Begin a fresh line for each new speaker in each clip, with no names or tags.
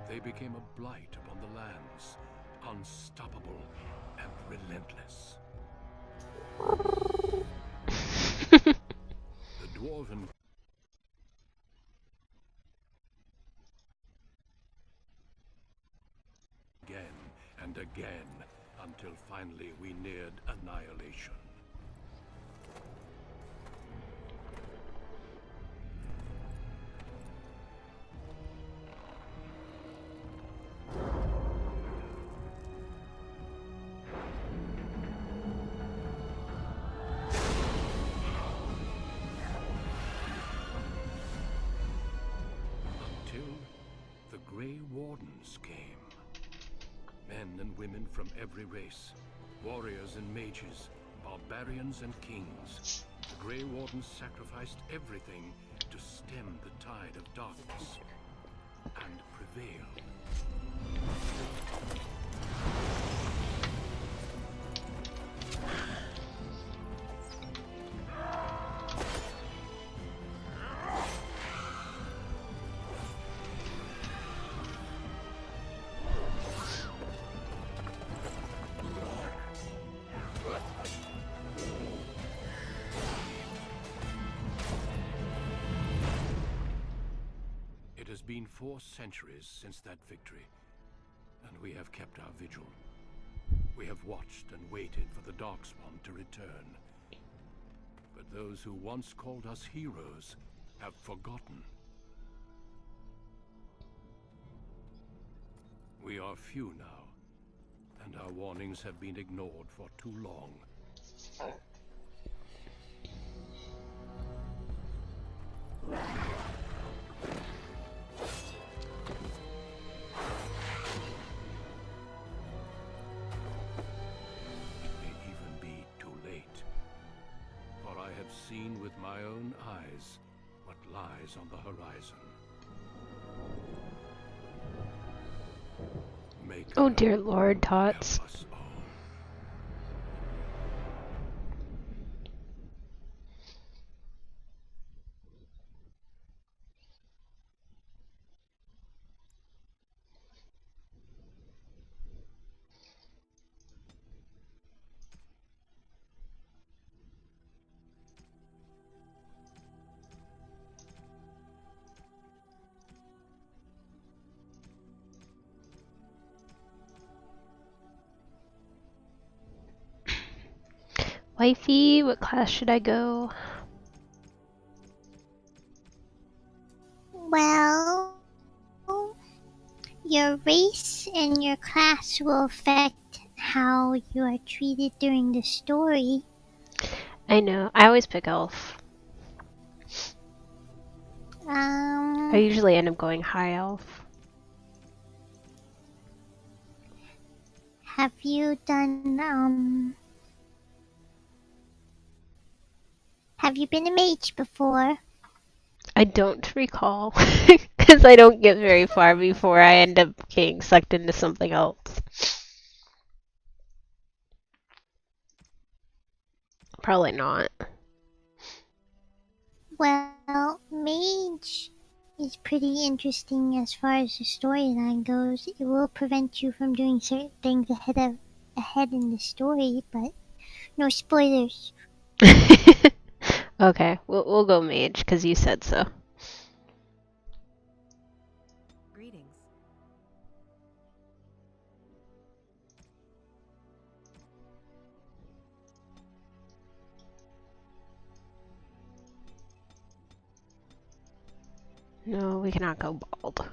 They became a blight upon the lands, unstoppable and relentless. The dwarven again and again until finally we neared annihilation. The Grey Wardens came. Men and women from every race, warriors and mages, barbarians and kings. The Grey Wardens sacrificed everything to stem the tide of darkness and prevail. It has been 4 centuries since that victory, and we have kept our vigil. We have watched and waited for the Darkspawn to return. But those who once called us heroes have forgotten. We are few now, and our warnings have been ignored for too long. Seen with my own eyes what lies on the horizon.
Oh dear Lord, Tots. Wifey, what class should I go?
Well, your race and your class will affect how you are treated during the story.
I know, I always pick elf. I usually end up going high elf.
Have you done, have you been a mage before?
I don't recall, because I don't get very far before I end up getting sucked into something else. Probably not.
Well, mage is pretty interesting as far as the storyline goes. It will prevent you from doing certain things ahead in the story, but no spoilers.
Okay, we'll go mage, because you said so.
Greetings.
No, we cannot go bald.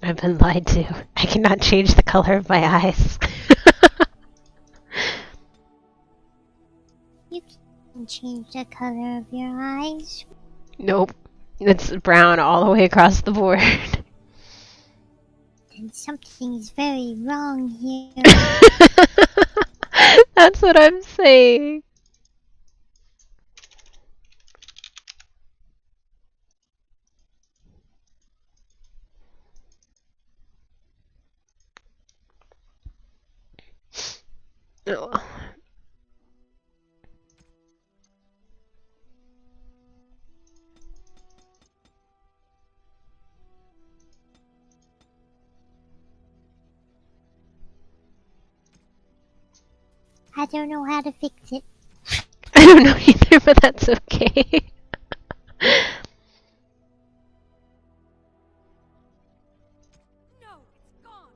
I've been lied to. I cannot change the color of my eyes.
You can change the color of your eyes.
Nope. It's brown all the way across the board.
Then something is very wrong here.
That's what I'm saying. Oh.
I don't know how to fix it.
I don't know either, but that's okay.
No, it's gone.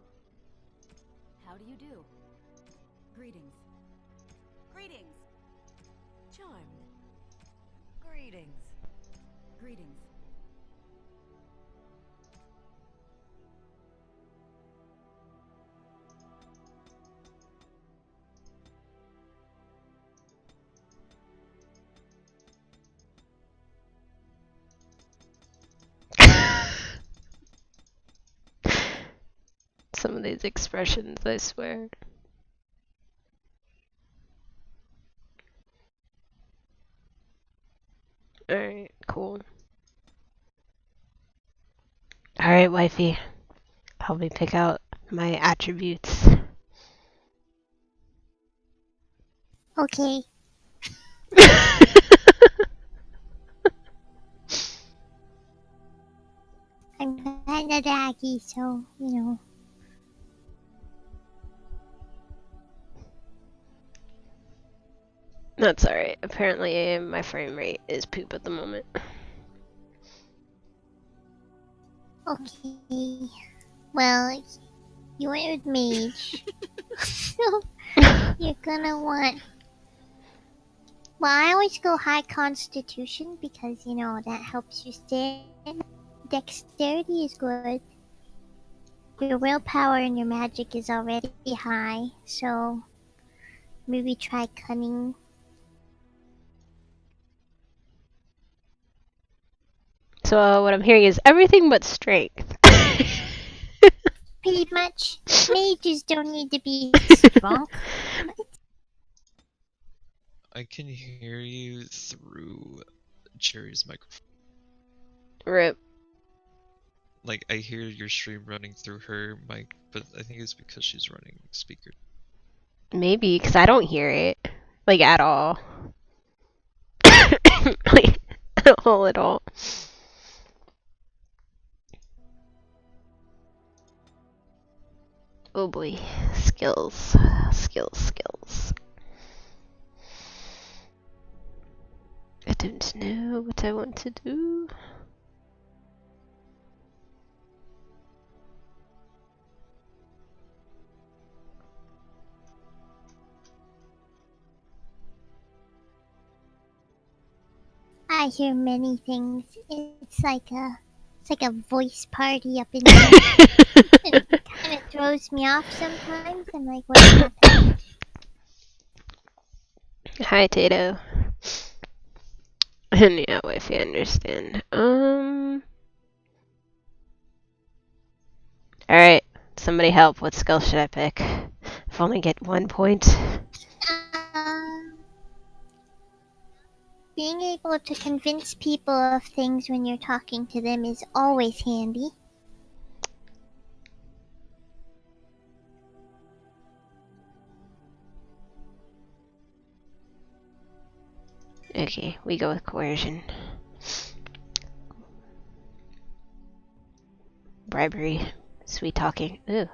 How do you do? Greetings. Greetings. Charmed. Greetings. Greetings.
Some of these expressions, I swear. Alright, cool. Alright, wifey. Help me pick out my attributes.
Okay. I'm kinda laggy, so, you know.
That's alright. Apparently, my frame rate is poop at the moment.
Okay. Well, you went with mage. So, you're gonna want... Well, I always go high constitution because, you know, that helps you stand. Dexterity is good. Your willpower and your magic is already high, so maybe try cunning.
So what I'm hearing is everything but strength.
Pretty much. Mages don't need to be strong.
I can hear you through Cherry's microphone.
Rip.
Like, I hear your stream running through her mic, but I think it's because she's running speaker.
Maybe, because I don't hear it. Like, at all. Like, at all. Oh boy. Skills. Skills. I don't know what I want to do.
I hear many things. It's like a voice party up in there. It kind of throws me off sometimes. I'm like, what's happening?
Hi, Tato. And yeah, if you understand. Alright, somebody help. What skill should I pick? If I only get 1 point.
Being able to convince people of things when you're talking to them is always handy.
Okay, we go with coercion. Bribery. Sweet talking. Ooh.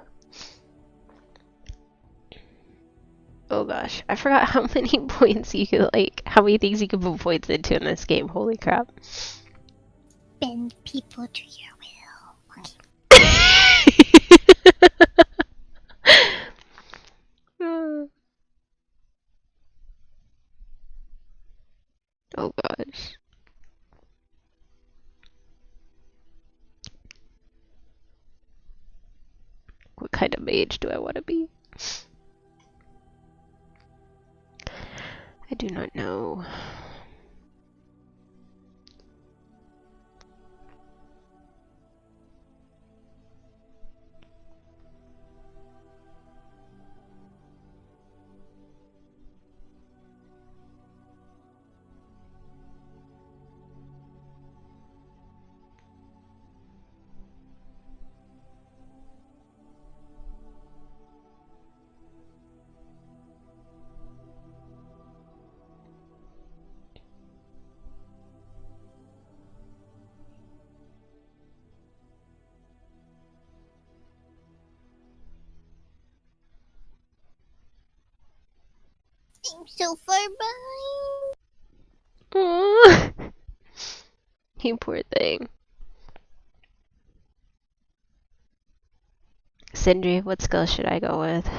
Oh gosh, I forgot how many points you could, like, how many things you could put points into in this game. Holy crap.
Bend people to your will.
Oh gosh. kind of mage do I want to be? I do not know.
I'm so far behind.
Aww. You poor thing. Sindri, what skill should I go with?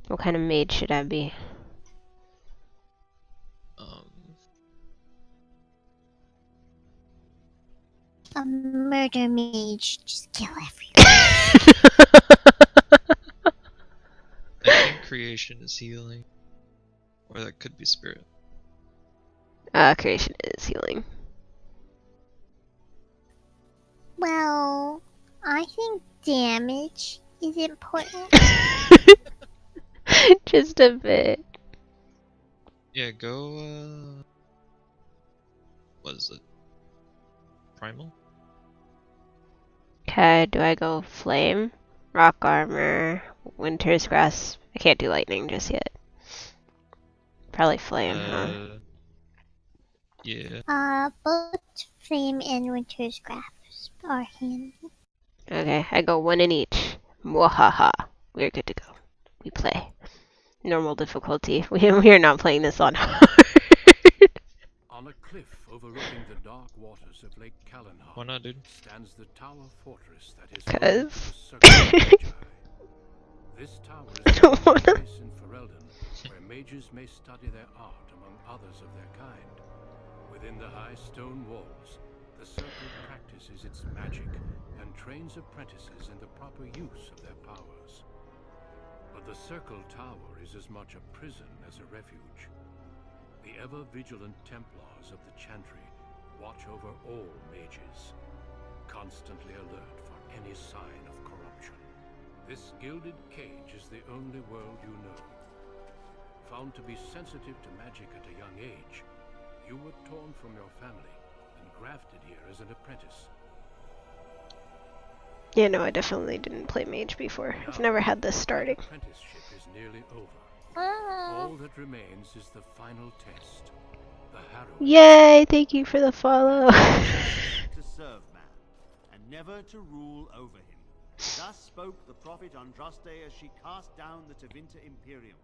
What kind of mage should I be?
A murder mage. Just kill everyone.
I think creation is healing. Or that could be spirit.
Creation is healing.
Well, I think damage is important.
Just a bit.
Yeah, go, what is it? Primal?
Okay, do I go flame? Rock armor, winter's grasp. I can't do lightning just yet. Probably flame, huh?
Yeah.
Both flame and winter's grasp are handy.
Okay, I go one in each. Mwahaha. We're good to go. We play. Normal difficulty. We are not playing this on hard.
On a cliff overlooking the dark waters of Lake Kalanhar
Why not, dude?
stands the tower fortress that is home to
'Cause.
the Circle of Magi. This tower is the only place in Ferelden where mages may study their art among others of their kind. Within the high stone walls, the circle practices its magic and trains apprentices in the proper use of their powers. But the Circle Tower is as much a prison as a refuge. The ever-vigilant Templars of the Chantry watch over all mages, constantly alert for any sign of corruption. This gilded cage is the only world you know. Found to be sensitive to magic at a young age, you were torn from your family and grafted here as an apprentice.
Yeah, no, I definitely didn't play mage before. I've never had this starting.
Apprenticeship is nearly over.
Ah.
All that remains is the final test, the harrowing.
Yay! Thank you for the follow.
To serve man, and never to rule over him. Thus spoke the prophet Andraste as she cast down the Tevinter Imperium,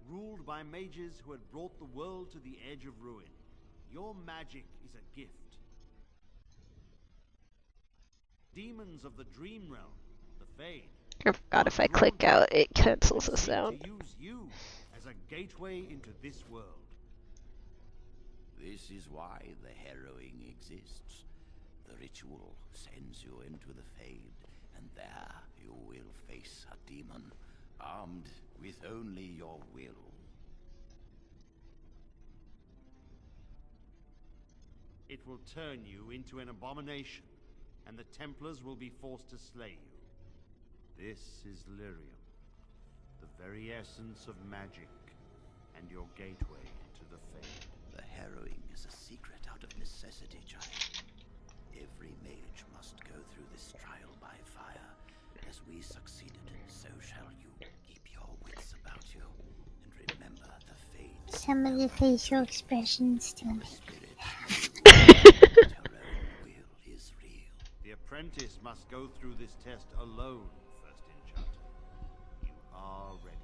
ruled by mages who had brought the world to the edge of ruin. Your magic is a gift. Demons of the dream realm, the Fade.
I forgot if I click out, it cancels the
seek
sound.
to use you as a gateway into this world.
This is why the harrowing exists. The ritual sends you into the Fade, and there you will face a demon, armed with only your will.
It will turn you into an abomination, and the Templars will be forced to slay you. This is Lyrium, the very essence of magic, and your gateway to the Fade.
The harrowing is a secret out of necessity, child. Every mage must go through this trial by fire. As we succeeded, so shall you. Keep your wits about you, and remember the Fade.
Some of the facial expressions still make me laugh.
Your own will is real.
The apprentice must go through this test alone, First Enchanter. You are ready.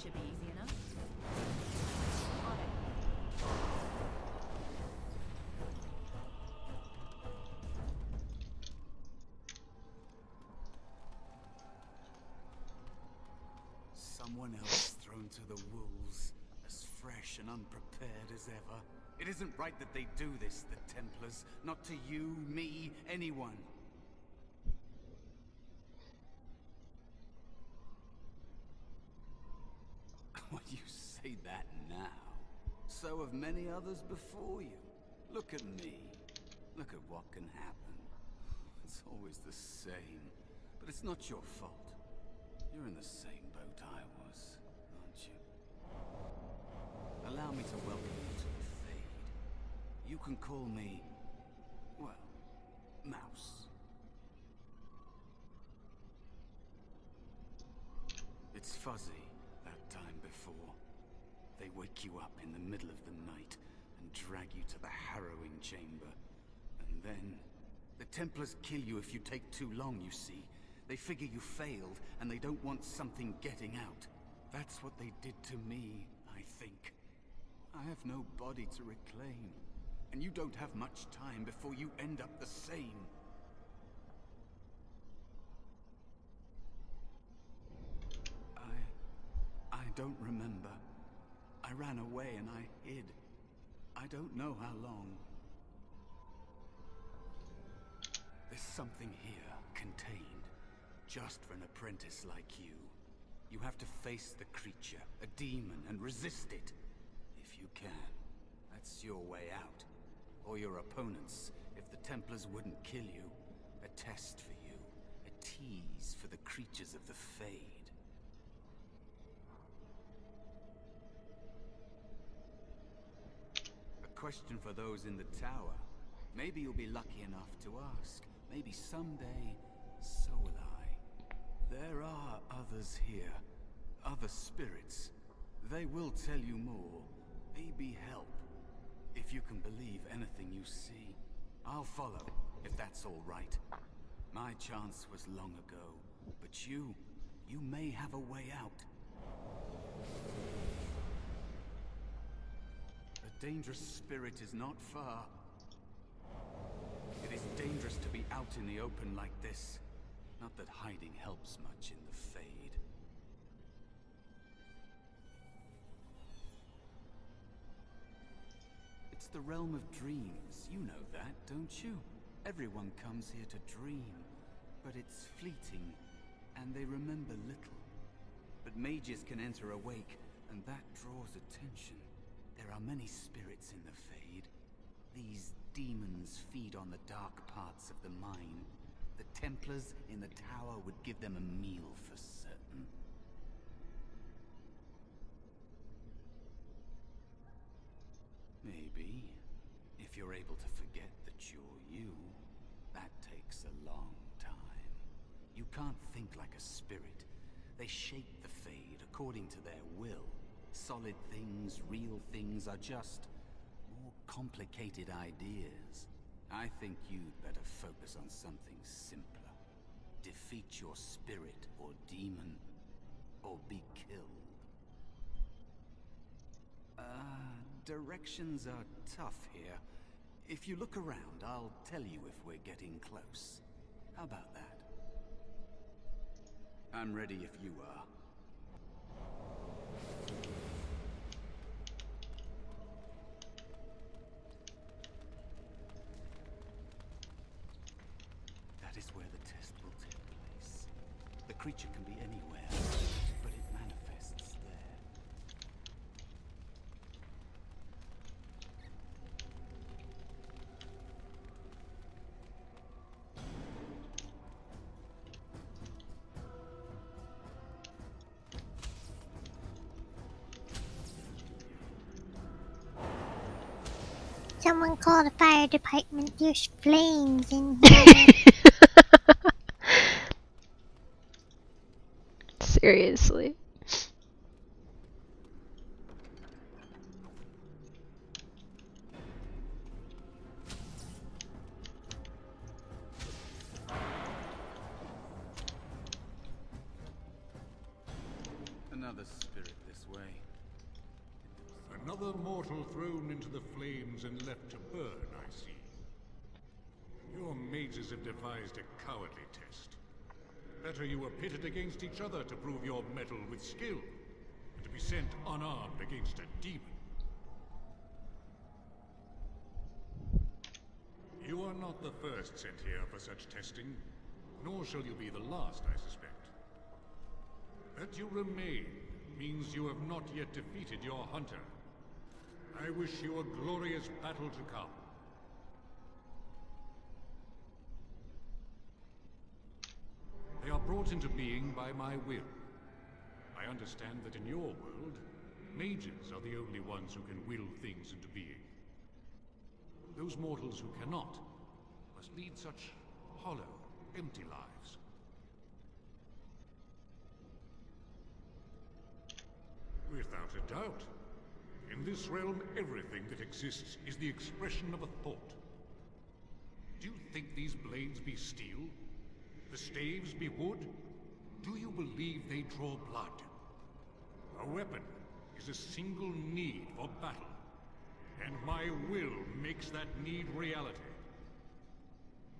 should be easy enough. On it.
Someone else thrown to the wolves, as fresh and unprepared as ever. It isn't right that they do this, the Templars. Not to you, me, anyone. Well, you say that now. So have many others before you. Look at me. Look at what can happen. It's always the same. But it's not your fault. You're in the same boat I was, aren't you? Allow me to welcome you to the Fade. You can call me, well, Mouse. It's fuzzy, that time before. They wake you up in the middle of the night and drag you to the harrowing chamber. And then, the Templars kill you if you take too long, you see. They figure you failed, and they don't want something getting out. That's what they did to me, I think. I have no body to reclaim, and you don't have much time before you end up the same. I don't remember. I ran away and I hid. I don't know how long. There's something here, contained. Just for an apprentice like you. You have to face the creature, a demon, and resist it. If you can. That's your way out. Or your opponents, if the Templars wouldn't kill you. A test for you. A tease for the creatures of the Fade. A question for those in the tower. Maybe you'll be lucky enough to ask. Maybe someday, so will I. There are others here, other spirits. They will tell you more, maybe help. If you can believe anything you see, I'll follow, if that's all right. My chance was long ago, but you may have a way out. A dangerous spirit is not far. It is dangerous to be out in the open like this. Not that hiding helps much in the Fade. It's the realm of dreams. You know that, don't you? Everyone comes here to dream. But it's fleeting, and they remember little. But mages can enter awake, and that draws attention. There are many spirits in the Fade. These demons feed on the dark parts of the mind. The Templars in the tower would give them a meal for certain. Maybe, if you're able to forget that you're you, that takes a long time. You can't think like a spirit. They shape the Fade according to their will. Solid things, real things are just more complicated ideas. I think you'd better focus on something simpler. Defeat your spirit or demon, or be killed. Directions are tough here. If you look around, I'll tell you if we're getting close. How about that? I'm ready if you are. That is where the test will take place. The creature can be anywhere, but it manifests there.
Someone call the fire department. There's flames in here.
Seriously.
another spirit this way.
Another mortal thrown into the flames and left to burn, I see. Your mages have devised a cowardly test. Better you were pitted against each other to prove your mettle with skill, than to be sent unarmed against a demon. You are not the first sent here for such testing, nor shall you be the last, I suspect. That you remain means you have not yet defeated your hunter. I wish you a glorious battle to come. They are brought into being by my will. I understand that in your world, mages are the only ones who can will things into being. Those mortals who cannot must lead such hollow, empty lives. Without a doubt. In this realm, everything that exists is the expression of a thought. Do you think these blades be steel? The staves be wood? Do you believe they draw blood? A weapon is a single need for battle, and my will makes that need reality.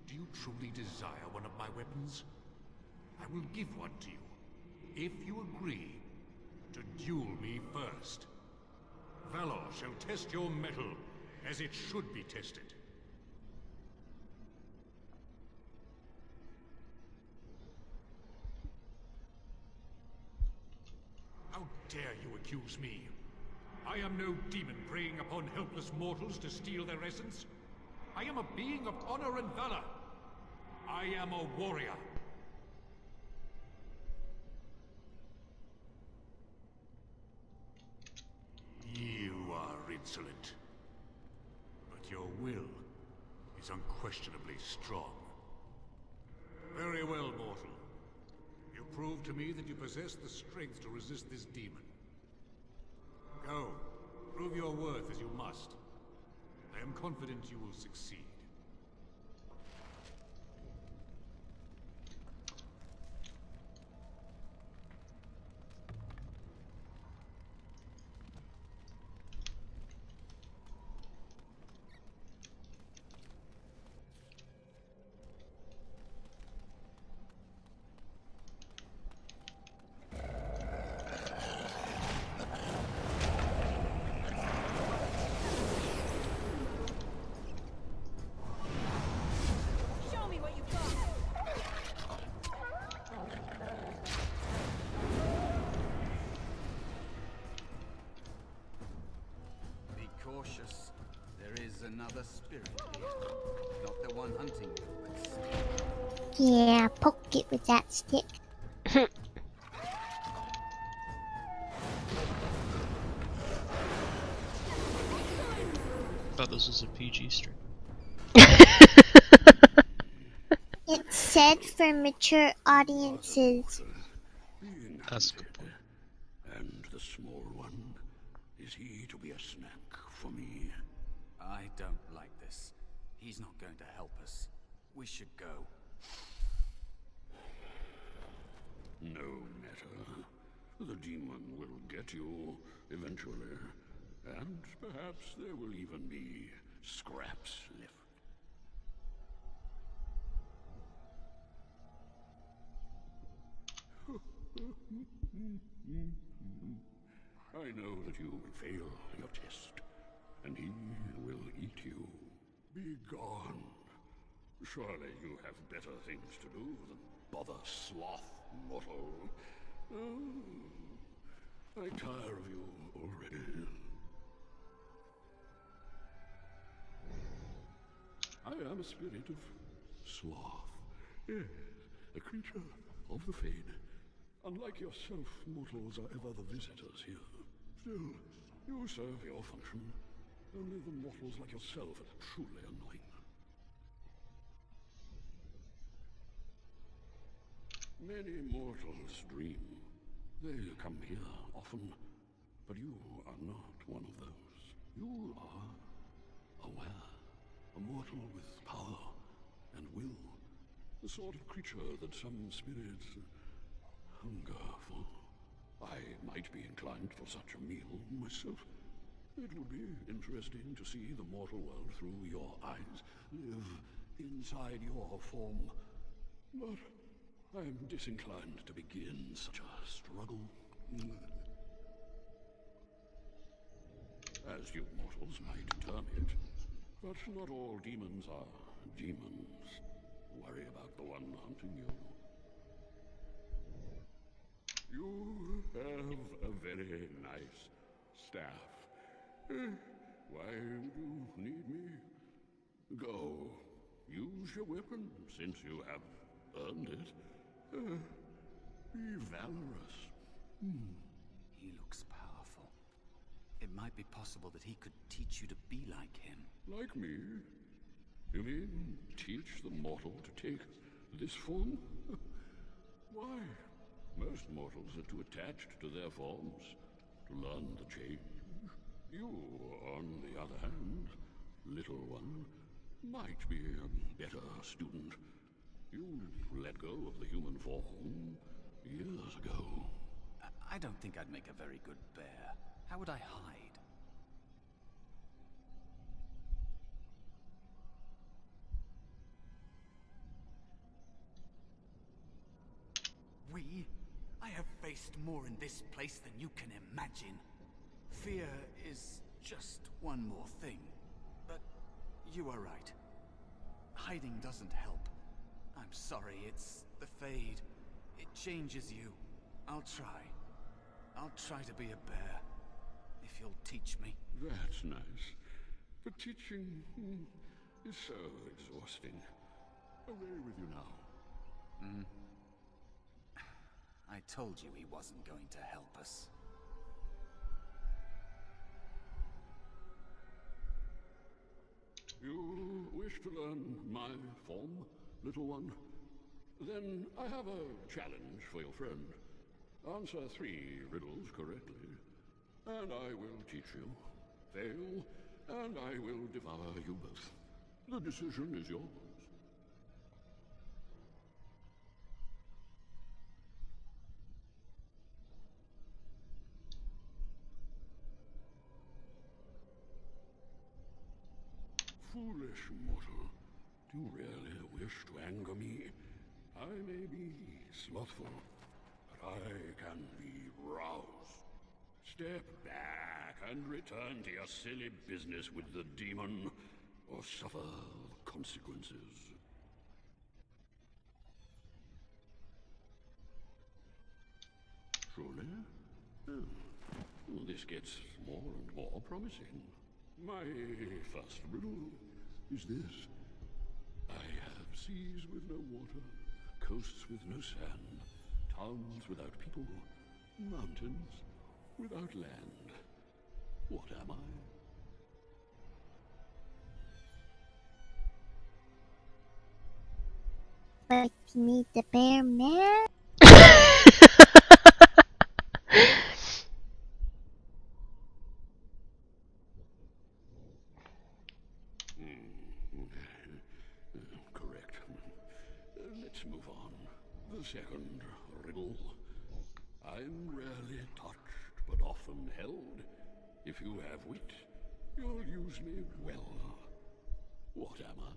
Do you truly desire one of my weapons? I will give one to you, if you agree to duel me first. Valor shall test your mettle as it should be tested. How dare you accuse me? I am no demon preying upon helpless mortals to steal their essence. I am a being of honor and valor. I am a warrior. You are insolent. But your will is unquestionably strong. Very well, mortal. You prove to me that you possess the strength to resist this demon. Go, prove your worth as you must. I am confident you will succeed.
Show me what you've got.
Be cautious. There is another spirit here. Not the one hunting you, but still.
Yeah, poke it with that stick.
Thought this was a PG stream.
It's said for mature audiences.
That's a good point.
And the small one, is he to be a snack for me?
I don't like this. He's not going to help us. We should go.
No matter. The demon will get you eventually. And perhaps there will even be scraps left. I know that you will fail your test, and he will eat you. Be gone. Surely you have better things to do than bother sloth, mortal. Oh, I tire of you already. I am a spirit of sloth. Yes, a creature of the fade. Unlike yourself, mortals are ever the visitors here. Still, you serve your function. Only the mortals like yourself are truly annoying. Many mortals dream. They come here often, but you are not one of those. You are aware. A mortal with power and will. The sort of creature that some spirits hunger for.
I might be inclined for such a meal myself. It would be interesting to see the mortal world through your eyes, live inside your form. But I'm disinclined to begin such a struggle. As you mortals might term it, but not all demons are demons. Worry about the one hunting you. You have a very nice staff. Why would you need me? Go. Use your weapon, since you have earned it. Be valorous.
He looks powerful. It might be possible that he could teach you to be like him.
Like me? You mean teach the mortal to take this form? Why? Most mortals are too attached to their forms to learn the change. You, on the other hand, little one, might be a better student. You let go of the human form years ago.
I don't think I'd make a very good bear. How would I hide? I have faced more in this place than you can imagine. Fear is just one more thing. But you are right. Hiding doesn't help. I'm sorry, it's the Fade. It changes you. I'll try. I'll try to be a bear. If you'll teach me.
That's nice. But teaching is so exhausting. Away with you now.
I told you he wasn't going to help us.
You wish to learn my form, little one? Then I have a challenge for your friend. Answer 3 riddles correctly, and I will teach you. Fail, and I will devour you both. The decision is yours. Foolish mortal, do you really wish to anger me? I may be slothful, but I can be roused. Step back and return to your silly business with the demon, or suffer the consequences. Truly? Well, this gets more and more promising. My first riddle is this. I have seas with no water, coasts with no sand, towns without people, mountains without land. What am I?
Like to meet the bear man?
Correct. Let's move on. The second riddle. I'm rarely touched, but often held. If you have wit, you'll use me well. What am I?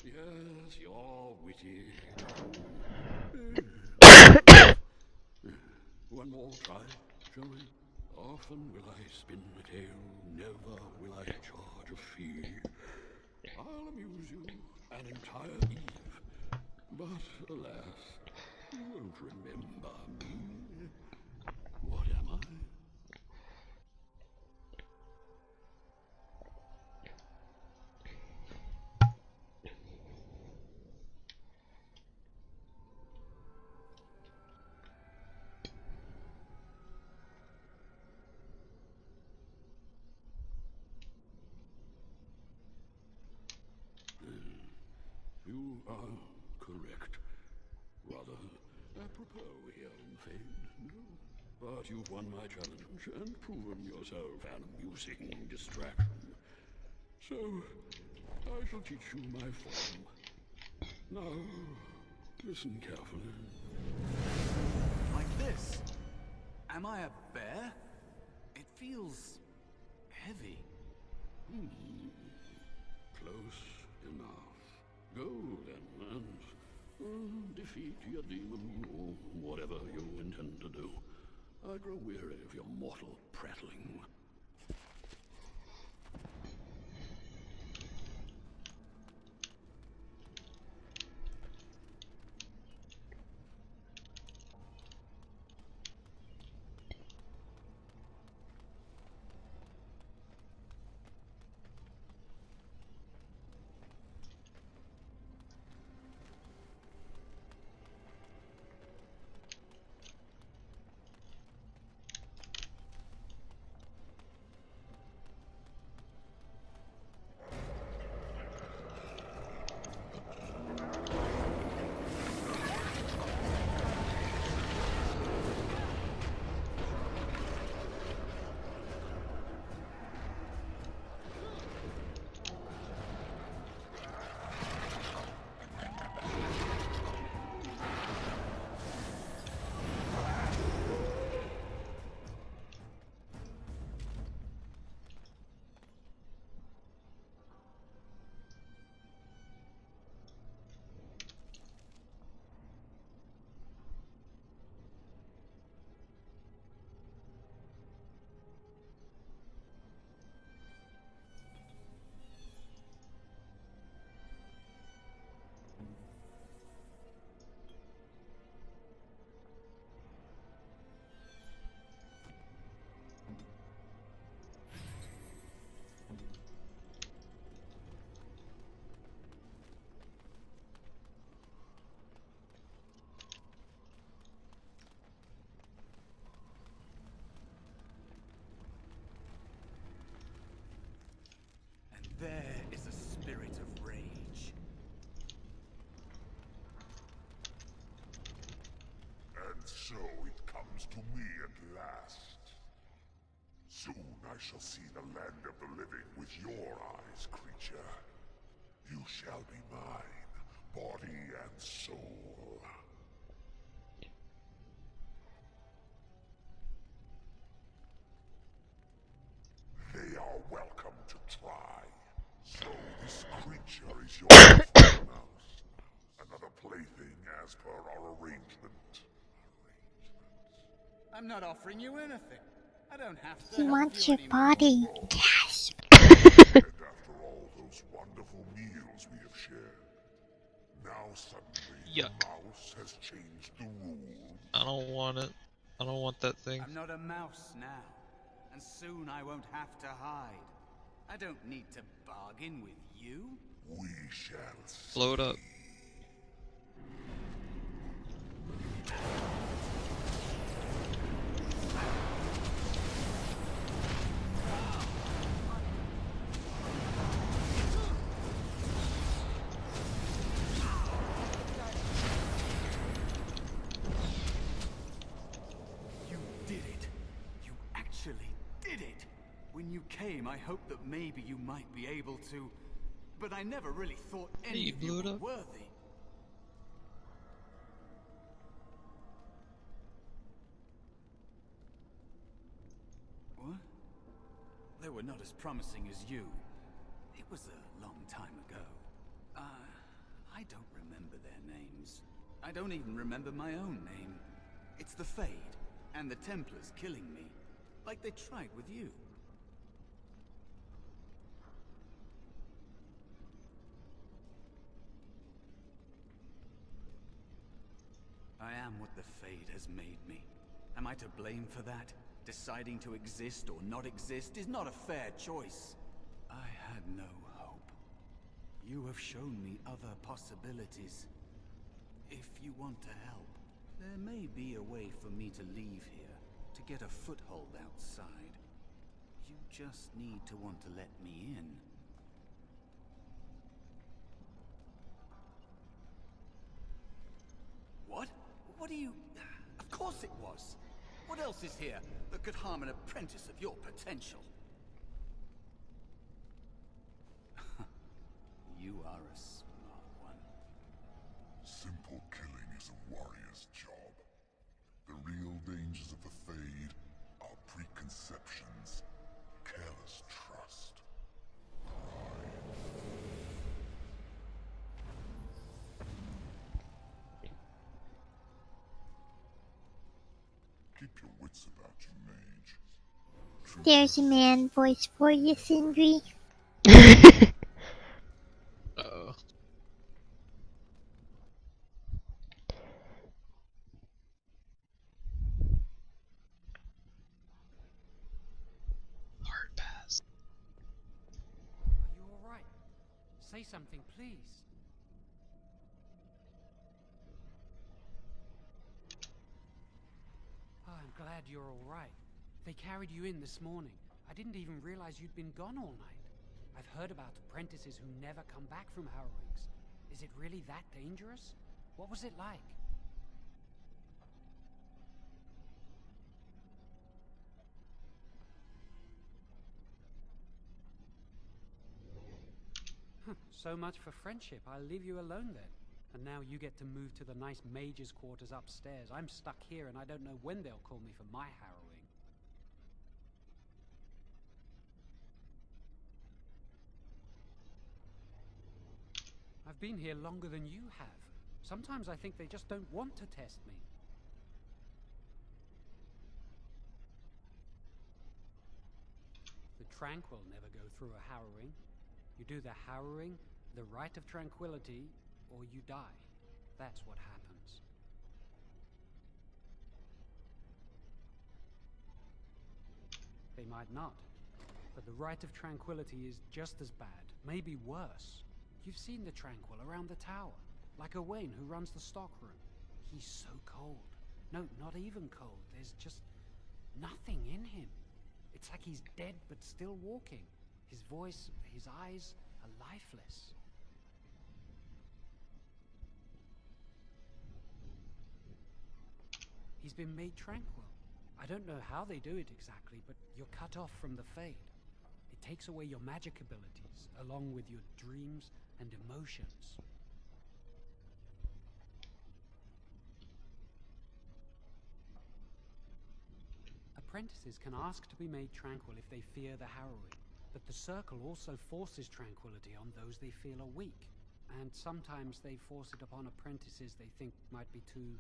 Yes, you're witty. One more try, shall we? Often will I spin a tale, never will I charge a fee. I'll amuse you an entire eve, but alas, you won't remember me. What am I? You are correct. Rather apropos here in Fade.
But you've won my challenge and proven yourself an amusing distraction. So, I shall teach you my form. Now, listen carefully.
Like this? Am I a bear? It feels heavy.
Close enough. Go then, and defeat your demon, or whatever you intend to do. I grow weary of your mortal prattling.
There is a spirit of rage.
And so it comes to me at last. Soon I shall see the land of the living with your eyes, creature. You shall be mine, body and soul. They are welcome to try. So this creature is your faithful mouse. Another plaything as per our arrangement.
I'm not offering you anything. I don't have to.
He
help
wants
you
your
anymore.
body. Gasp.
And after all those wonderful meals we have shared, now suddenly the
Yuck.
mouse has changed the rules.
I don't want it. I don't want that thing.
I'm not a mouse now, and soon I won't have to hide. I don't need to bargain with you.
We shall see.
Float up.
You did it. You actually did it. When you came, I hoped that maybe you might be able to, but I never really thought any
you
of you
blew it
were
up?
worthy. What? They were not as promising as you. It was a long time ago. I don't remember their names. I don't even remember my own name. It's the Fade, and the Templars killing me, like they tried with you. I am what the Fade has made me. Am I to blame for that? Deciding to exist or not exist is not a fair choice. I had no hope. You have shown me other possibilities. If you want to help, there may be a way for me to leave here, to get a foothold outside. You just need to want to let me in. What? What do you... Of course it was! What else is here that could harm an apprentice of your potential? You are a smart one.
Simple killing is a warrior's job. The real dangers of the Fade are preconceptions, careless trust, pride. Keep your wits about you, mage. Truth
There's a
hurts.
man voice for you, Sindri.
Uh-oh. Hard pass.
Are you alright? Say something, please. Oh, I'm glad you're alright. They carried you in this morning. I didn't even realize you'd been gone all night. I've heard about apprentices who never come back from harrowings. Is it really that dangerous? What was it like? So much for friendship. I'll leave you alone then. And now you get to move to the nice mage's quarters upstairs. I'm stuck here and I don't know when they'll call me for my harrowing. I've been here longer than you have. Sometimes I think they just don't want to test me. The tranquil never go through a harrowing. You do the harrowing, the rite of tranquility, or you die. That's what happens. They might not, but the rite of tranquility is just as bad, maybe worse. You've seen the tranquil around the tower, like Owain who runs the stockroom. He's so cold. No, not even cold. There's just nothing in him. It's like he's dead but still walking. His voice, his eyes are lifeless. He's been made tranquil. I don't know how they do it exactly, but you're cut off from the Fade. It takes away your magic abilities, along with your dreams and emotions. Apprentices can ask to be made tranquil if they fear the harrowing, but the Circle also forces tranquility on those they feel are weak, and sometimes they force it upon apprentices they think might be too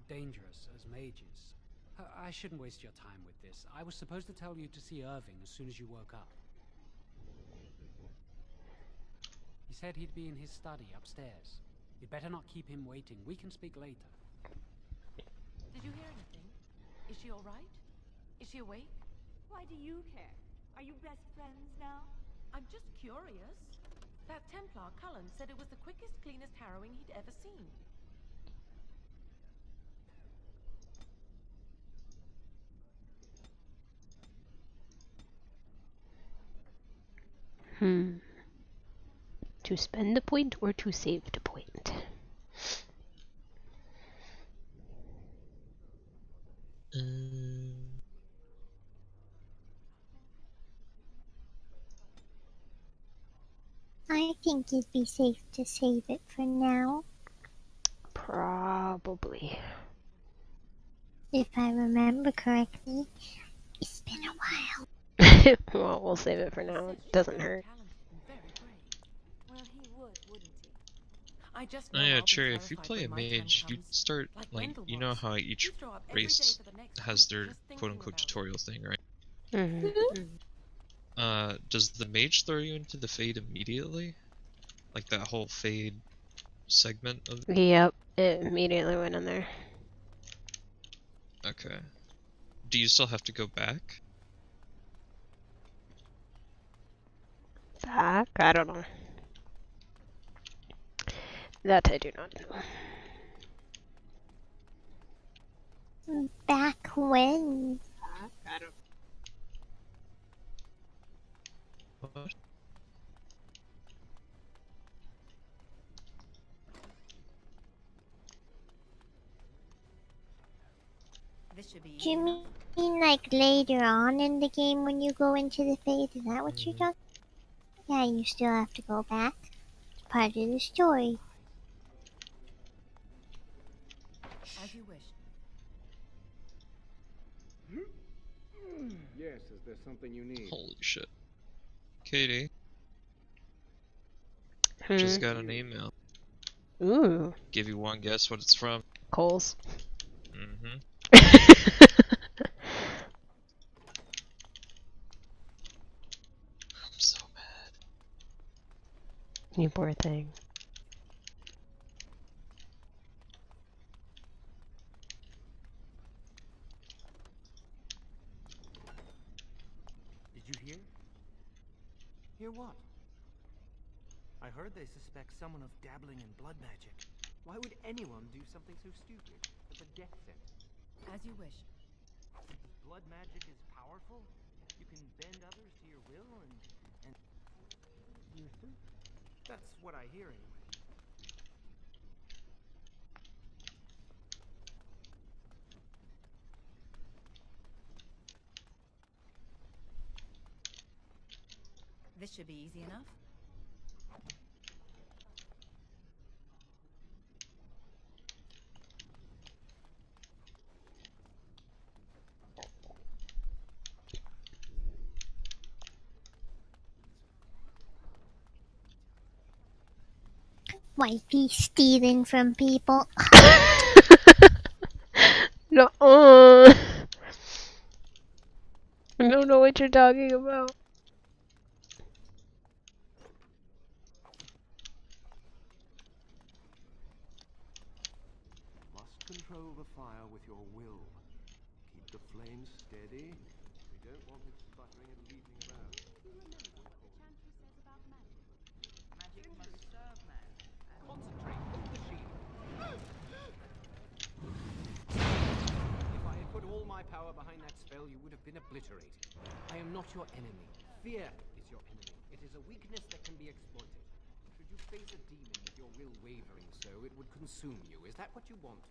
dangerous as mages. I shouldn't waste your time with this. I was supposed to tell you to see Irving as soon as you woke up. He said he'd be in his study upstairs. You'd better not keep him waiting. We can speak later.
Did you hear anything? Is she all right? Is she awake?
Why do you care? Are you best friends now?
I'm just curious. That Templar, Cullen, said it was the quickest, cleanest harrowing he'd ever seen.
To spend a point or to save the point?
I think it'd be safe to save it for now.
Probably.
If I remember correctly. It's been a while.
Well, we'll save it for now. It doesn't hurt.
Well, he would, wouldn't he?
I just
Oh
know
yeah,
I'll be
Cherry, if you
terrified
play a
when my turn
mage, you
comes.
start, like, you know how each
You throw up every day
race
for the next
has
week
their
just thinking
quote-unquote
about it.
tutorial thing, right?
Mm-hmm.
Does the mage throw you into the Fade immediately? Like that whole Fade segment of it?
Yep, it immediately went in there.
Okay. Do you still have to go back?
Back? I don't know. That I do not know.
Back when?
I don't.
What?
This should should be
Do
easy
you
enough.
mean like later on in the game when you go into the Fade? Is that what you're talking? Yeah, you still have to go back. It's part of the story.
As you wish.
Yes, is there something you need?
Holy shit. Katie,
Hmm.
just got an email.
Ooh.
Give you one guess what it's from.
Coles.
Mm-hmm. I'm so mad.
You poor thing.
Did you hear? Hear what? I heard they suspect someone of dabbling in blood magic. Why would anyone do something so stupid as a death sentence?
As you wish.
Blood magic is powerful? You can bend others to your will and... That's what I hear anyway.
This should be easy enough.
Wifey stealing from people.
No. I don't know what you're talking about.
Must control the fire with your will. Keep the flames steady. We don't want it sputtering and leaping around.
Magic must serve man. Concentrate. Hold the shield. If I had put all my power behind that spell, you would have been obliterated. I am not your enemy. Fear is your enemy. It is a weakness that can be exploited. Should you face a demon with your will wavering so, it would consume you. Is that what you want?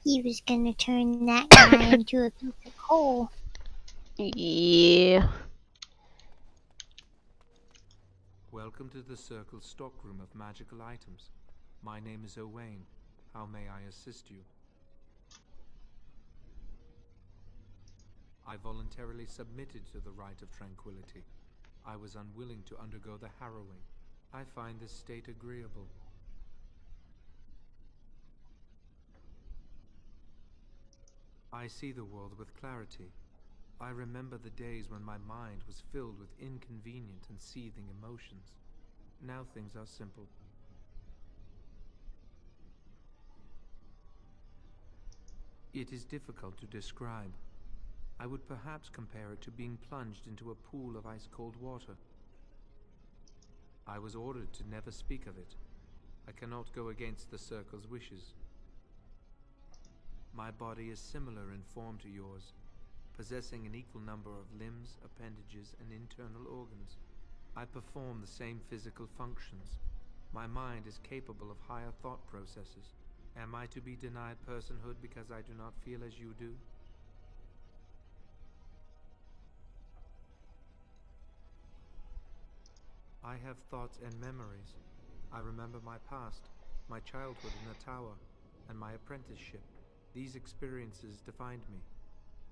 He was gonna turn that guy into a piece of coal.
Yeah.
Welcome to the Circle's stockroom of magical items. My name is Owain. How may I assist you? I voluntarily submitted to the right of tranquility. I was unwilling to undergo the harrowing. I find this state agreeable. I see the world with clarity. I remember the days when my mind was filled with inconvenient and seething emotions. Now things are simple. It is difficult to describe. I would perhaps compare it to being plunged into a pool of ice-cold water. I was ordered to never speak of it. I cannot go against the Circle's wishes. My body is similar in form to yours, possessing an equal number of limbs, appendages, and internal organs. I perform the same physical functions. My mind is capable of higher thought processes. Am I to be denied personhood because I do not feel as you do? I have thoughts and memories. I remember my past, my childhood in the tower, and my apprenticeship. These experiences defined me.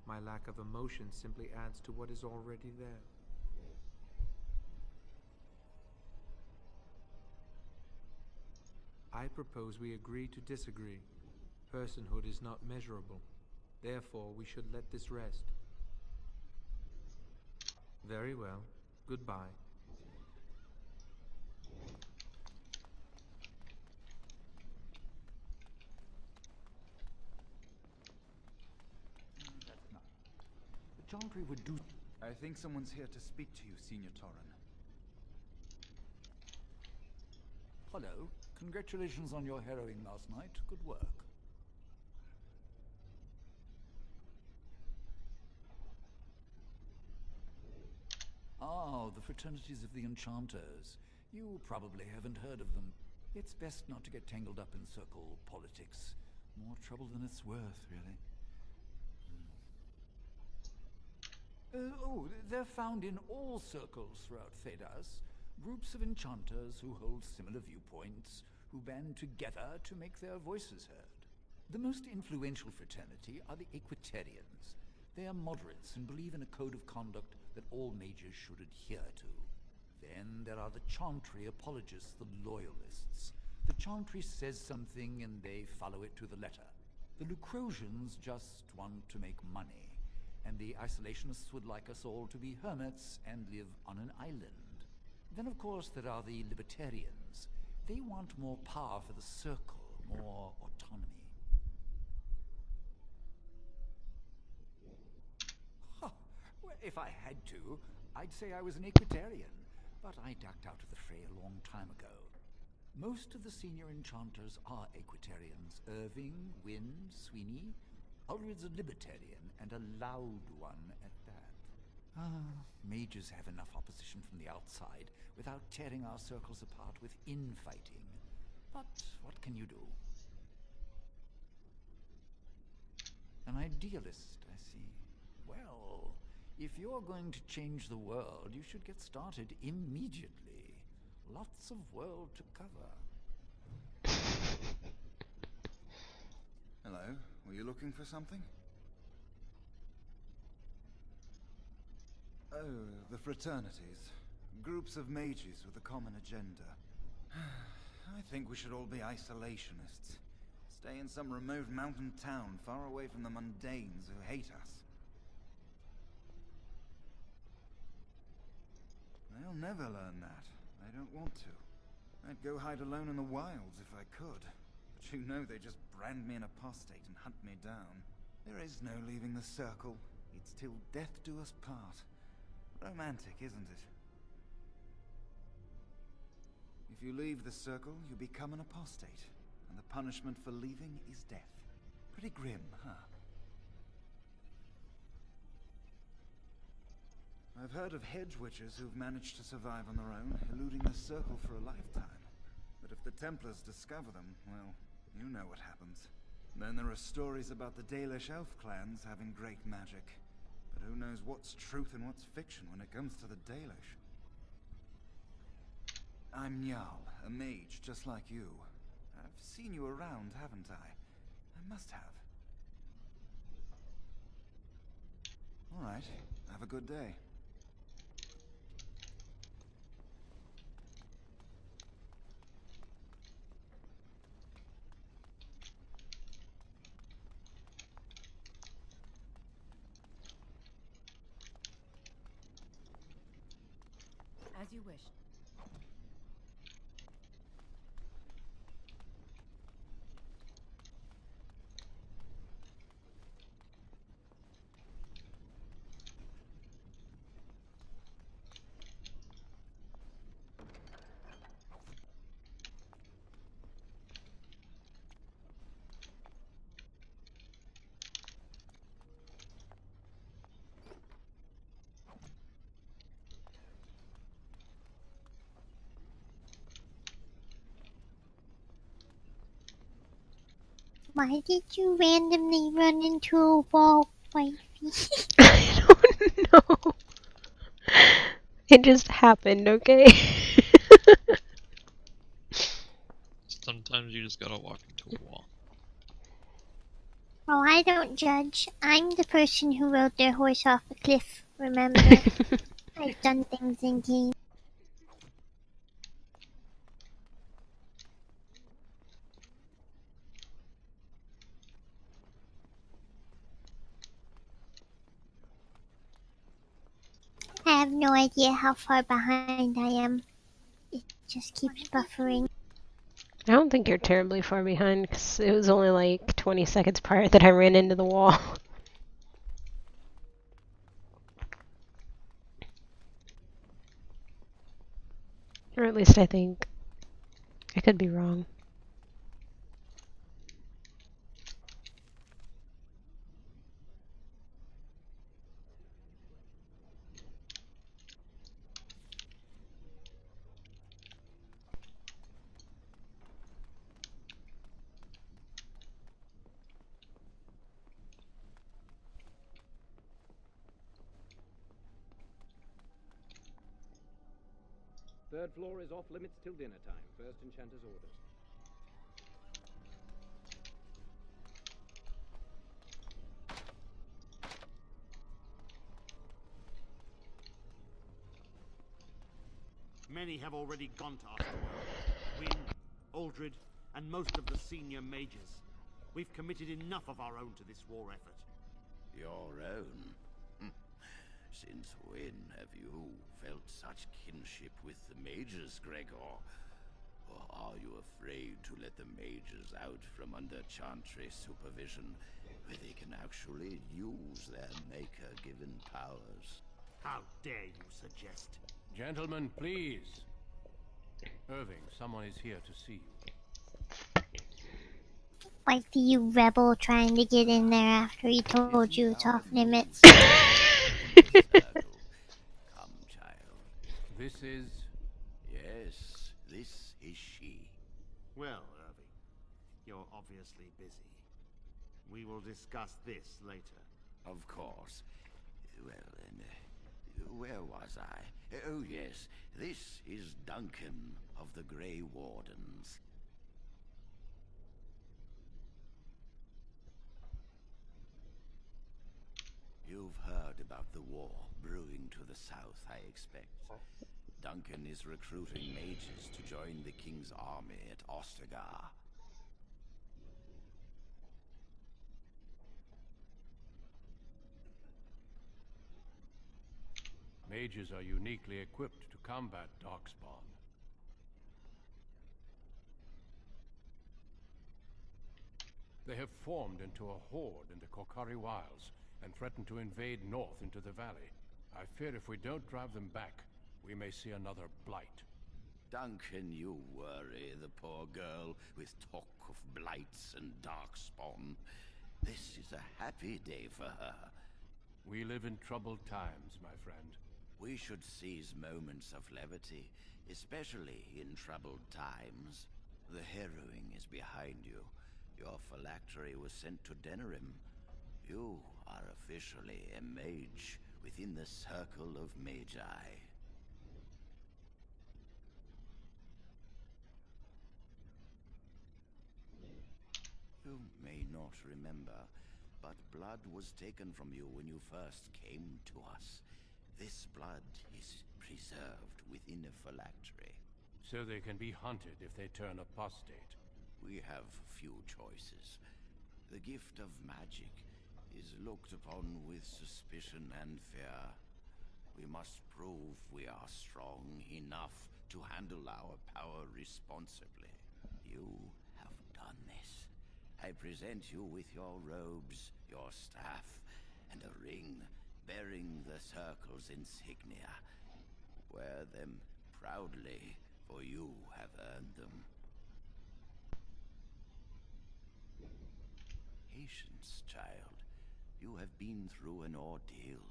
My lack of emotion simply adds to what is already there. I propose we agree to disagree. Personhood is not measurable. Therefore, we should let this rest. Very well. Goodbye.
That's not. The Chantry would do. I think someone's here to speak to you, Senior Torren. Hello. Congratulations on your harrowing last night. Good work. Ah, the fraternities of the Enchanters. You probably haven't heard of them. It's best not to get tangled up in circle politics. More trouble than it's worth, really. They're found in all circles throughout Thedas. Groups of enchanters who hold similar viewpoints, who band together to make their voices heard. The most influential fraternity are the Equitarians. They are moderates and believe in a code of conduct that all mages should adhere to. Then there are the Chantry apologists, the Loyalists. The Chantry says something and they follow it to the letter. The Lucrosians just want to make money. And the Isolationists would like us all to be hermits and live on an island. Then, of course, there are the Libertarians. They want more power for the Circle, more autonomy. Huh. Well, if I had to, I'd say I was an Equitarian, but I ducked out of the fray a long time ago. Most of the senior enchanters are Equitarians. Irving, Wynne, Sweeney. Ulrid's a Libertarian, and a loud one at that. Mages have enough opposition from the outside without tearing our circles apart with infighting. But what can you do? An idealist, I see. Well, if you're going to change the world, you should get started immediately. Lots of world to cover.
Hello, were you looking for something? Oh, the fraternities. Groups of mages with a common agenda. I think we should all be isolationists. Stay in some remote mountain town, far away from the mundanes who hate us. They'll never learn that. They don't want to. I'd go hide alone in the wilds if I could. But you know they just brand me an apostate and hunt me down. There is no leaving the circle. It's till death do us part. Romantic, isn't it? If you leave the circle, you become an apostate. And the punishment for leaving is death. Pretty grim, huh? I've heard of hedge witches who've managed to survive on their own, eluding the circle for a lifetime. But if the Templars discover them, well, you know what happens. Then there are stories about the Dalish elf clans having great magic. But who knows what's truth and what's fiction when it comes to the Dalish? I'm Njal, a mage just like you. I've seen you around, haven't I? I must have. All right, have a good day.
As you wish.
Why did you randomly run into a wall, wifey?
I don't know. It just happened, okay?
Sometimes you just gotta walk into a wall.
Oh, I don't judge. I'm the person who rode their horse off a cliff, remember? I've done things in game. I have no idea how far behind I am. It just keeps buffering.
I don't think you're terribly far behind, because it was only like 20 seconds prior that I ran into the wall. Or at least I think. I could be wrong.
Third floor is off limits till dinner time. First enchanter's orders.
Many have already gone to Osterwald. Wynne, Aldred, and most of the senior mages. We've committed enough of our own to this war effort.
Your own? Since when have you felt such kinship with the mages, Gregor? Or are you afraid to let the mages out from under Chantry's supervision, where they can actually use their maker-given powers?
How dare you suggest?
Gentlemen, please. Irving, someone is here to see you.
Like the rebel trying to get in there after he told you it's off limits.
Come, child.
This is...
Yes, this is she.
Well, Irving, you're obviously busy. We will discuss this later.
Of course. Well, then, where was I? Oh, yes, this is Duncan of the Grey Wardens. You've heard about the war brewing to the south, I expect. Duncan is recruiting mages to join the king's army at Ostergar.
Mages are uniquely equipped to combat Darkspawn. They have formed into a horde in the Korkari Wilds and threaten to invade north into the valley. I fear if we don't drive them back, we may see another blight.
Duncan, you worry the poor girl with talk of blights and Darkspawn. This is a happy day for her.
We live in troubled times, my friend.
We should seize moments of levity, especially in troubled times. The harrowing is behind you. Your phylactery was sent to Denerim. You are officially a mage within the circle of magi. You may not remember, but blood was taken from you when you first came to us. This blood is preserved within a phylactery.
So they can be hunted if they turn apostate.
We have few choices. The gift of magic is looked upon with suspicion and fear. We must prove we are strong enough to handle our power responsibly. You have done this. I present you with your robes, your staff, and a ring bearing the Circle's insignia. Wear them proudly, for you have earned them. Patience, child. You have been through an ordeal.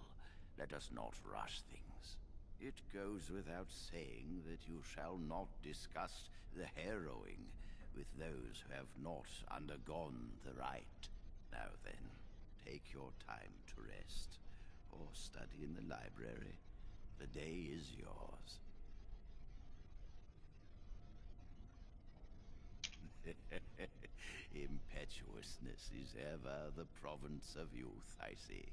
Let us not rush things. It goes without saying that you shall not discuss the harrowing with those who have not undergone the rite. Now then, take your time to rest, or study in the library. The day is yours. Impetuousness is ever the province of youth, I see.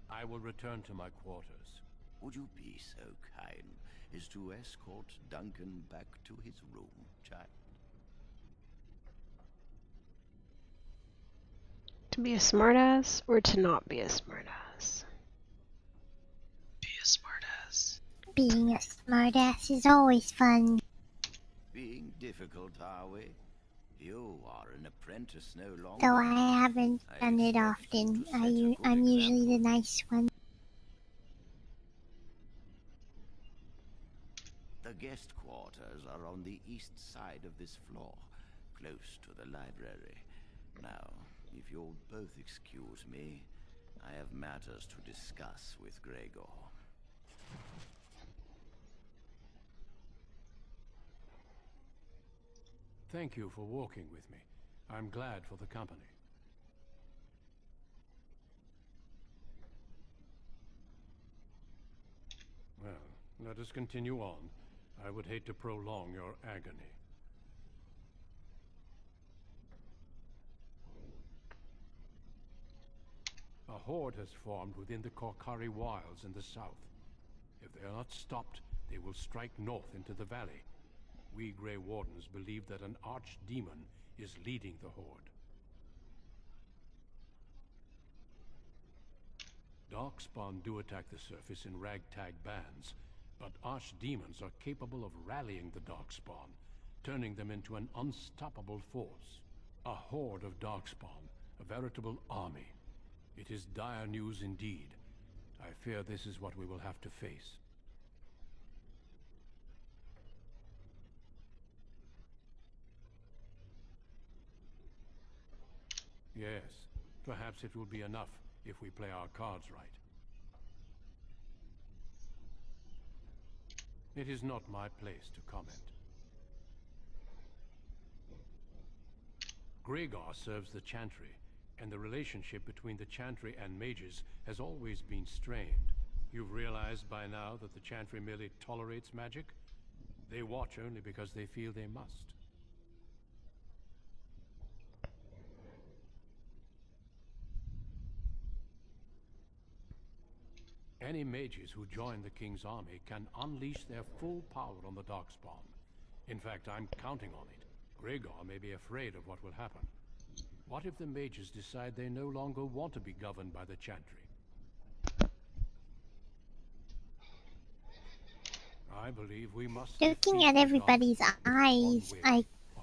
I will return to my quarters.
Would you be so kind as to escort Duncan back to his room, child?
To be a smartass or to not be a smartass?
Be a smartass.
Being a smartass is always fun.
Being difficult, are we? You are an apprentice no longer.
Though I haven't done it often. I'm usually the nice one.
The guest quarters are on the east side of this floor, close to the library. Now, if you'll both excuse me, I have matters to discuss with Gregor.
Thank you for walking with me. I'm glad for the company. Well, let us continue on. I would hate to prolong your agony. A horde has formed within the Korkari wilds in the south. If they are not stopped, they will strike north into the valley. We Grey Wardens believe that an archdemon is leading the horde. Darkspawn do attack the surface in ragtag bands, but archdemons are capable of rallying the Darkspawn, turning them into an unstoppable force. A horde of Darkspawn, a veritable army. It is dire news indeed. I fear this is what we will have to face. Yes, perhaps it will be enough if we play our cards right. It is not my place to comment. Gregor serves the Chantry, and the relationship between the Chantry and mages has always been strained. You've realized by now that the Chantry merely tolerates magic? They watch only because they feel they must. Any mages who join the King's army can unleash their full power on the Darkspawn. In fact, I'm counting on it. Gregor may be afraid of what will happen. What if the mages decide they no longer want to be governed by the Chantry? I believe we must.
Looking at everybody's eyes,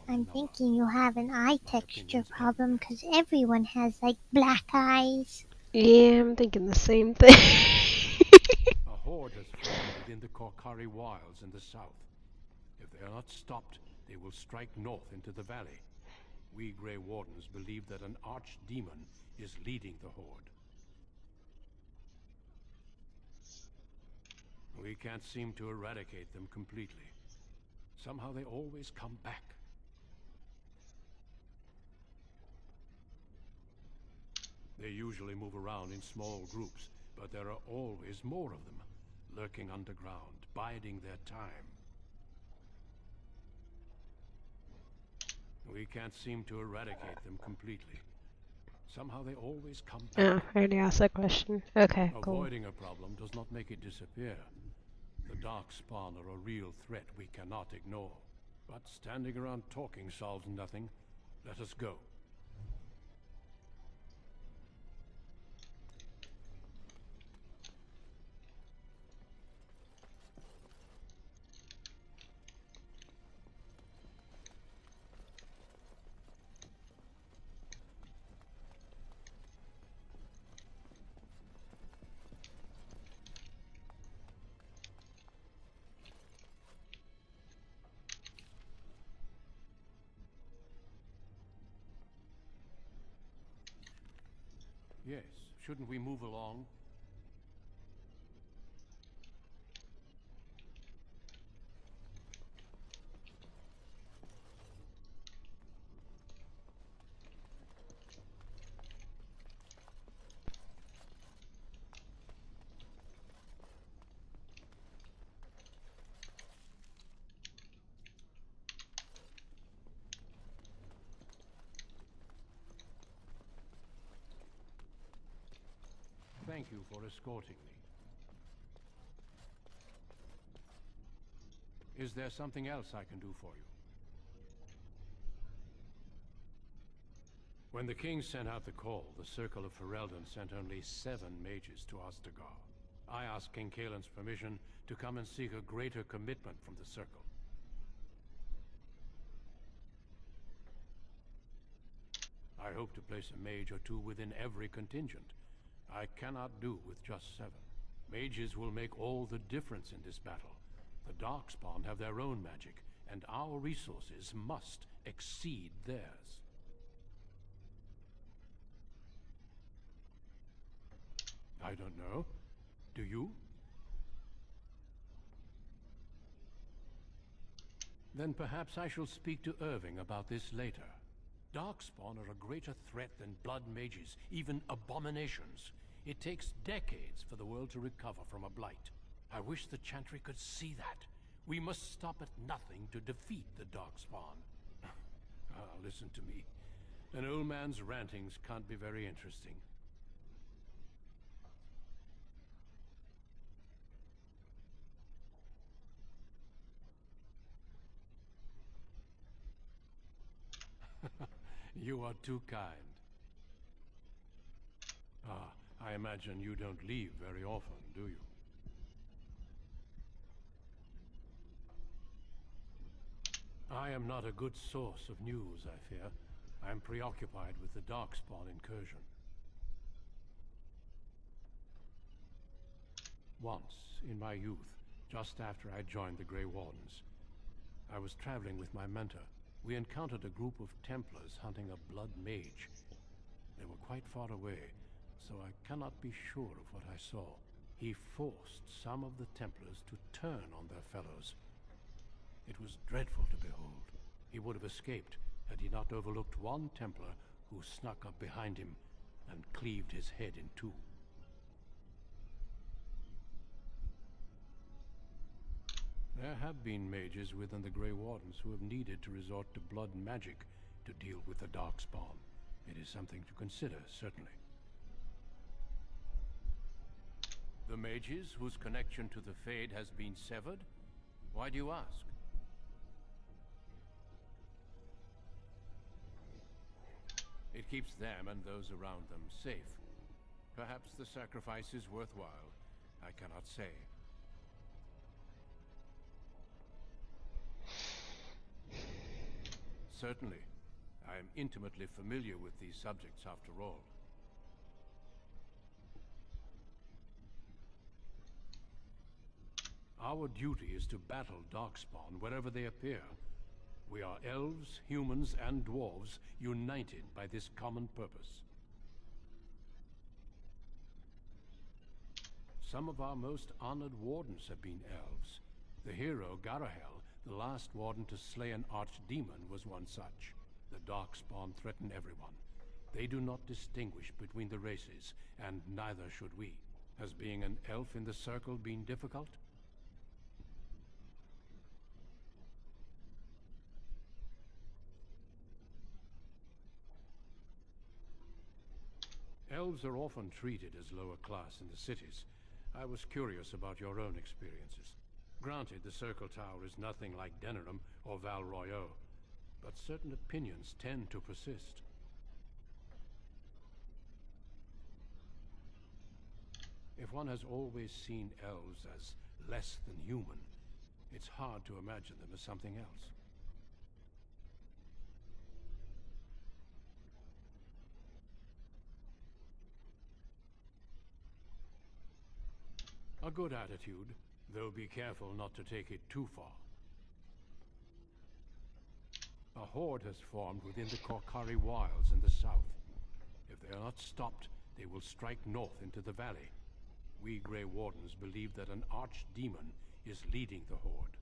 I'm thinking you have an eye texture problem because everyone has like black eyes.
Yeah, I'm thinking the same thing.
A horde has formed within the Korkari wilds in the south. If they are not stopped, they will strike north into the valley. We Grey Wardens believe that an archdemon is leading the horde. We can't seem to eradicate them completely. Somehow they always come back. They usually move around in small groups, but there are always more of them, lurking underground, biding their time. We can't seem to eradicate them completely. Somehow they always come back.
Oh, I already asked that question. Okay, cool.
Avoiding a problem does not make it disappear. The Darkspawn are a real threat we cannot ignore. But standing around talking solves nothing. Let us go. Yes, shouldn't we move along? Thank you for escorting me. Is there something else I can do for you? When the king sent out the call, the Circle of Ferelden sent only 7 mages to Ostagar. I asked King Kaelin's permission to come and seek a greater commitment from the Circle. I hope to place a mage or 2 within every contingent. I cannot do with just 7. Mages will make all the difference in this battle. The Darkspawn have their own magic, and our resources must exceed theirs. I don't know. Do you? Then perhaps I shall speak to Irving about this later. Darkspawn are a greater threat than blood mages, even abominations. It takes decades for the world to recover from a blight. I wish the Chantry could see that. We must stop at nothing to defeat the Darkspawn. Listen to me. An old man's rantings can't be very interesting. You are too kind. I imagine you don't leave very often, do you? I am not a good source of news, I fear. I am preoccupied with the Darkspawn incursion. Once, in my youth, just after I joined the Grey Wardens, I was traveling with my mentor. We encountered a group of Templars hunting a blood mage. They were quite far away, so I cannot be sure of what I saw. He forced some of the Templars to turn on their fellows. It was dreadful to behold. He would have escaped had he not overlooked one Templar who snuck up behind him and cleaved his head in two. There have been mages within the Grey Wardens who have needed to resort to blood magic to deal with the Darkspawn. It is something to consider, certainly. The mages whose connection to the Fade has been severed? Why do you ask? It keeps them and those around them safe. Perhaps the sacrifice is worthwhile. I cannot say. Certainly. I am intimately familiar with these subjects after all. Our duty is to battle Darkspawn wherever they appear. We are elves, humans, and dwarves united by this common purpose. Some of our most honored wardens have been elves. The hero, Garahel, the last warden to slay an archdemon, was one such. The Darkspawn threaten everyone. They do not distinguish between the races, and neither should we. Has being an elf in the circle been difficult? Elves are often treated as lower class in the cities. I was curious about your own experiences. Granted, the Circle Tower is nothing like Denerim or Val Royeaux, but certain opinions tend to persist. If one has always seen elves as less than human, it's hard to imagine them as something else. A good attitude, though be careful not to take it too far. A horde has formed within the Korkari Wilds in the south. If they are not stopped, they will strike north into the valley. We Grey Wardens believe that an archdemon is leading the horde.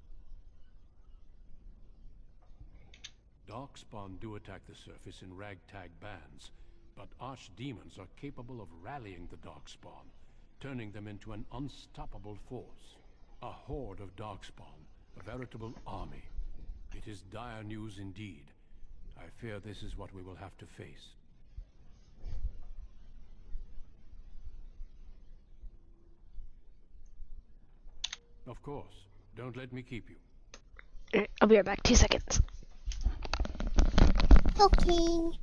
Darkspawn do attack the surface in ragtag bands, but archdemons are capable of rallying the Darkspawn, turning them into an unstoppable force. A horde of Darkspawn, a veritable army. It is dire news indeed. I fear this is what we will have to face. Of course. Don't let me keep you.
Alright, I'll be right back. 2 seconds.
Okay.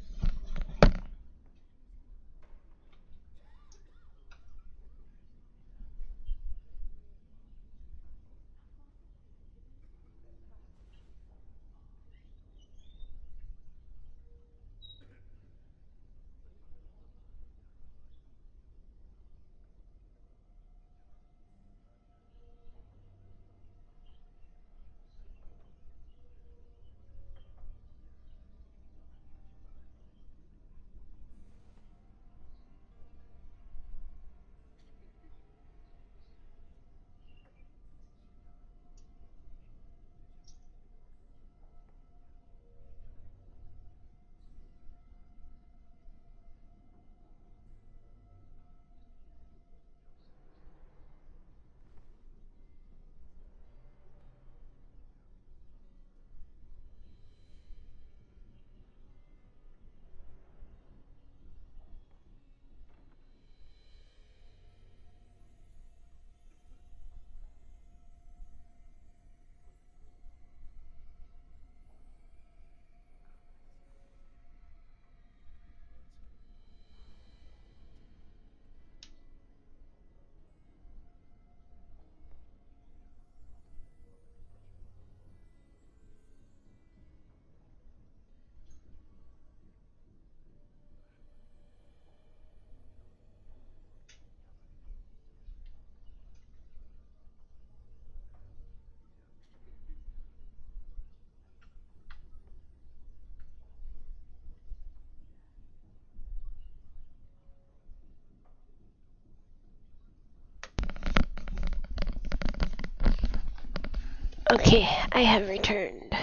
Okay, I have returned.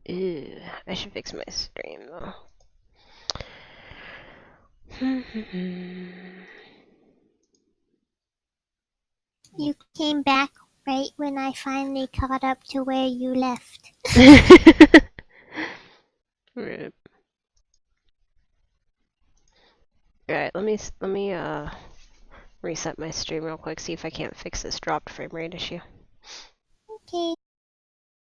Ew, I should fix my stream though.
You came back right when I finally caught up to where you left.
Rip. Alright, let me reset my stream real quick, see if I can't fix this dropped frame rate issue.
Okay.